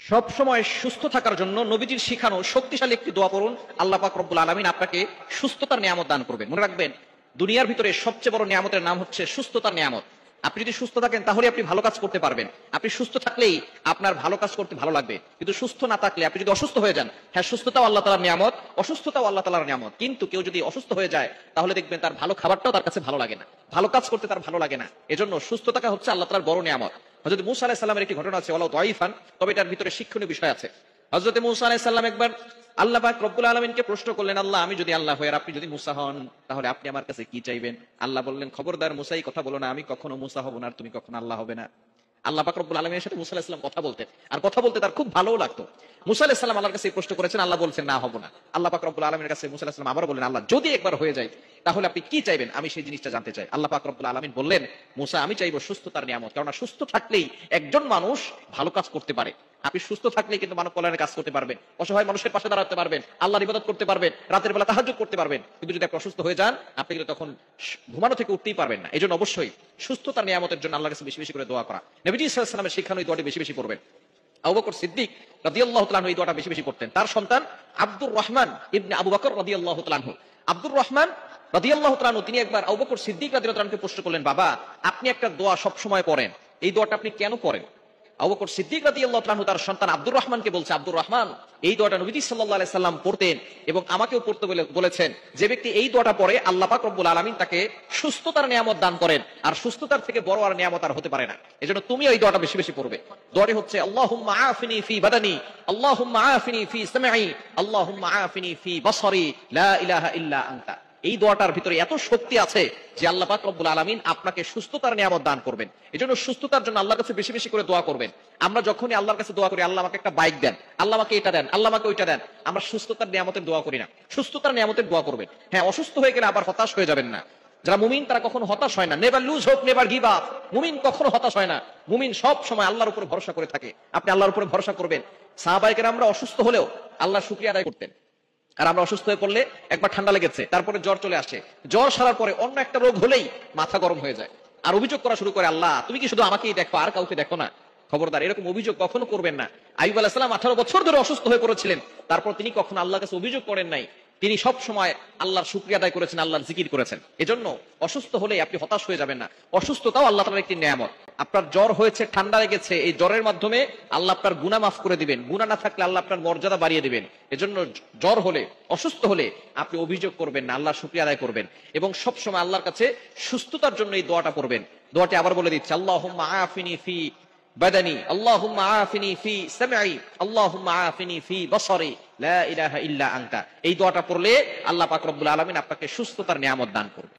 সব সময় সুস্থ থাকার জন্য নবীজির শিখানো শক্তিশালী একটি দোয়া পড়ুন, আল্লাহ পাক রব্বুল আলামিন আপনাকে সুস্থতার নিয়ামত দান করবেন। মনে রাখবেন, দুনিয়ার ভিতরে সবচেয়ে বড় নিয়ামতের নাম হচ্ছে সুস্থতার নিয়ামত। আপনি যদি সুস্থ থাকেন তাহলে আপনি ভালো কাজ করতে পারবেন। আপনি সুস্থ থাকলেই আপনার ভালো কাজ করতে ভালো লাগবে। কিন্তু সুস্থ না থাকলে, আপনি যদি অসুস্থ হয়ে যান, হ্যাঁ সুস্থতাও আল্লাহ তাআলার নিয়ামত, অসুস্থতাও আল্লাহ তাআলার নিয়ামত, কিন্তু কেউ যদি অসুস্থ হয়ে যায় তাহলে দেখবেন তার ভালো খাবারটাও তার কাছে ভালো লাগে না, ভালো কাজ করতে তার ভালো লাগে না। এজন্য সুস্থ থাকা হচ্ছে আল্লাহ তাআলার বড় নিয়ামত। হযরত মূসা আলাইহিস সালামের একটি ঘটনা আছে, ওয়ালাউ দাঈফান, তবে এটার ভিতরে শিক্ষণীয় বিষয় আছে। হযরত মূসা আলাইহিস সালাম একবার আল্লাহ পাক রব্বুল আলামিনকে প্রশ্ন করলেন, আল্লাহ, আমি যদি আল্লাহ হই আর আপনি যদি মূসা হন, তাহলে আপনি আমার কাছে কি চাইবেন? আল্লাহ বললেন, খবরদার মূসা, এই কথা বলো না, আমি কখনো মূসা হব না আর তুমি কখনো আল্লাহ হবে না। আল্লাহ পাক রব্বুল আলামিনের সাথে মূসা আলাইহিস সালাম কথা বলতেন, আর কথা বলতে তার খুব ভালোও লাগতো। মূসা আলাইহিস সালাম আল্লাহর কাছে এই প্রশ্ন করেছেন, আল্লাহ বলছেন না, হব না। আল্লাহ পাক রব্বুল আলামিনের কাছে মূসা আলাইহিস সালাম আবার বললেন, আল্লাহ, যদি একবার হয়ে যায় তাহলে আপনি কি চাইবেন? আমি সেই জিনিসটা জানতে চাই। আল্লাহ পাক রব্বুল আলামিন বললেন, মূসা, আমি চাইবো সুস্থতার নিয়ামত, কারণ সুস্থ থাকলেই একজন মানুষ ভালো কাজ করতে পারে। আপনি সুস্থ থাকলেই কিন্তু মানব কল্যাণের কাজ করতে পারবেন, অসহায় মানুষের পাশে দাঁড়াতে পারবেন, আল্লাহর ইবাদত করতে পারবেন, রাতের বেলা তাহাজ্জুদ করতে পারবেন। কিন্তু যদি আপনি অসুস্থ হয়ে যান, আপনি কিন্তু তখন ঘুমানো থেকে উঠতেই পারবেন না। এজন্য অবশ্যই সুস্থতার নিয়ামতের জন্য আল্লাহর কাছে বেশি বেশি করে দোয়া করা। নবীজি সাল্লাল্লাহু আলাইহি ওয়াসাল্লামের শিক্ষানো এই দোয়াটি বেশি বেশি পড়বেন। আবু বকর সিদ্দিক রাদিয়াল্লাহু তাআলা আনহু এই দোয়াটা বেশি বেশি করতেন। তার সন্তান আব্দুর রহমান ইবনে আবু বকর রাদিয়াল্লাহু তাআলা আনহু, আব্দুর রহমান রাদিয়াল্লাহু তাআলা আনহু, তিনি একবার আবু বকর সিদ্দিক রাদিয়াল্লাহু তাআলা আনহুকে প্রশ্ন করলেন, বাবা, আপনি একটা দোয়া সব সময় পড়েন, এই দোয়াটা আপনি কেন পড়েন? আবু বকর সিদ্দিক রাদিয়াল্লাহু তাআলা আনহু তার সন্তান আব্দুর রহমানকে বলছে, আব্দুর রহমান, এই দোয়াটা নবীজি সাল্লাল্লাহু আলাইহি সাল্লাম পড়তেন এবং আমাকেও পড়তে বলেছেন। যে ব্যক্তি এই দোয়াটা পড়ে, আল্লাহ পাক রব্বুল আলামিন তাকে সুস্থতার নিয়ামত দান করেন, আর সুস্থতার থেকে বড় আর নিয়ামত আর হতে পারে না। এজন্য তুমি এই দোয়াটা বেশি বেশি পড়বে। দোয়াটি হচ্ছে, আল্লাহুম্মা আফিনি ফি বাদানি, আল্লাহুম্মা আফিনি ফি সামঈ, আল্লাহুম্মা আফিনি ফি বসরি, লা ইলাহা ইল্লা আনতা। এই দোয়াটার ভিতরে এত শক্তি আছে যে আল্লাহ পাক রব্বুল আলামিন আপনাকে সুস্থতার নিয়ামত দান করবেন। এজন্য সুস্থতার জন্য আল্লাহর কাছে বেশি বেশি করে দোয়া করবেন। আমরা যখনই আল্লাহর কাছে দোয়া করি, আল্লাহ আমাকে একটা বাইক দেন, আল্লাহ আমাকে এটা দেন, আল্লাহ আমাকে ওইটা দেন, আমরা সুস্থতার নিয়ামতের দোয়া করি না। সুস্থতার নিয়ামতের দোয়া করবেন। হ্যাঁ, অসুস্থ হয়ে গেলে আবার হতাশ হয়ে যাবেন না। যারা মুমিন তারা কখনো হতাশ হয় না। Never lose hope, never give up. মুমিন কখনো হতাশ হয় না। মুমিন সব সময় আল্লাহর উপরে ভরসা করে থাকে। আপনি আল্লাহর উপরে ভরসা করবেন। সাহাবায়ে কেরামরা অসুস্থ হলেও আল্লাহর শুকরিয়া আদায় করতেন। আর আমরা অসুস্থ হয়ে পড়লে, একবার ঠান্ডা লেগেছে, তারপরে জ্বর চলে আসে, জ্বর সারার পরে অন্য একটা রোগ হলেই মাথা গরম হয়ে যায়, আর অভিযোগ করা শুরু করে, আল্লাহ, তুমি কি শুধু আমাকেই দেখো, আর কাউকে দেখো না? খবরদার, এরকম অভিযোগ কখনো করবেন না। আইয়ুব আলাইহিস সালাম 18 বছর ধরে অসুস্থ হয়ে পড়েছিলেন, তারপর তিনি কখনো আল্লাহর কাছে অভিযোগ করেন নাই। তিনি সব সময় আল্লাহর শুকরিয়া আদায় করেছেন, আল্লাহর জিকির করেছেন। এজন্য অসুস্থ হলে আপনি হতাশ হয়ে যাবেন না। অসুস্থতাও আল্লাহ তাআলার একটি নিয়ামত। আপনার জ্বর হয়েছে, ঠান্ডা লেগেছে, এই জ্বরের মাধ্যমে আল্লাহ আপনার গুনাহ মাফ করে দিবেন। গুনাহ না থাকলে আল্লাহ আপনার মর্যাদা বাড়িয়ে দিবেন। এজন্য জ্বর হলে, অসুস্থ হলে আপনি অভিযোগ করবেন না, আল্লাহর শুকরিয়া আদায় করবেন এবং সব সময় আল্লাহর কাছে সুস্থতার জন্য এই দোয়াটা পড়বেন। দোয়াটি আবার বলে দিচ্ছি, আল্লাহুম্মা আফিনি ফি বাদানি, আল্লাহুম্মা আফিনি ফি সামঈ, আল্লাহুম্মা আফিনি ফি বসরি, লা ইলাহা ইল্লা আনতা। এই দোয়াটা পড়লে আল্লাহ পাক রব্বুল আলামিন আপনাকে সুস্থতার নিয়ামত দান করবেন।